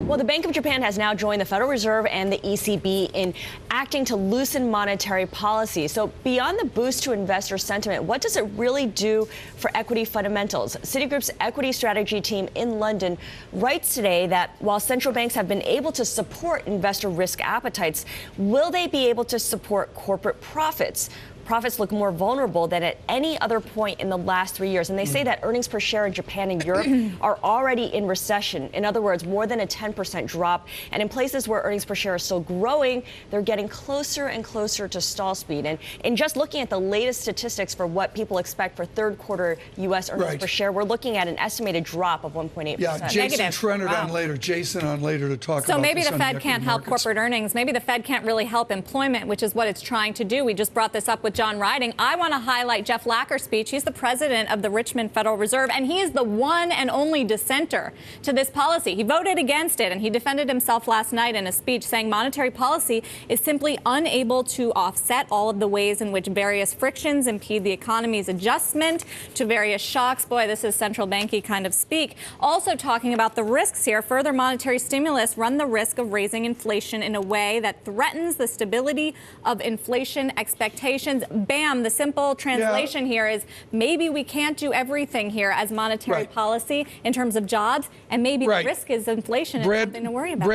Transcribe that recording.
Well, the Bank of Japan has now joined the Federal Reserve and the ECB in acting to loosen monetary policy. So beyond the boost to investor sentiment, what does it really do for equity fundamentals? Citigroup's equity strategy team in London writes today that while central banks have been able to support investor risk appetites, will they be able to support corporate profits? Profits look more vulnerable than at any other point in the last 3 years. And they say that earnings per share in Japan and Europe are already in recession. In other words, more than a 10% drop. And in places where earnings per share is still growing, they're getting closer and closer to stall speed. And in just looking at the latest statistics for what people expect for third quarter U.S. earnings per share, we're looking at an estimated drop of 1.8%. Yeah, Jason Trennert on later. Jason on later to talk about So maybe this the Fed can't help corporate earnings. Maybe the Fed can't really help employment, which is what it's trying to do. We just brought this up with John Riding. I want to highlight Jeff Lacker's speech. He's the president of the Richmond Federal Reserve, and he is the one and only dissenter to this policy. He voted against it, and he defended himself last night in a speech saying monetary policy is simply unable to offset all of the ways in which various frictions impede the economy's adjustment to various shocks. Boy, this is central banky kind of speak. Also talking about the risks here, further monetary stimulus run the risk of raising inflation in a way that threatens the stability of inflation expectations. Bam, the simple translation here is maybe we can't do everything here as monetary policy in terms of jobs, and maybe the risk is inflation and something to worry about.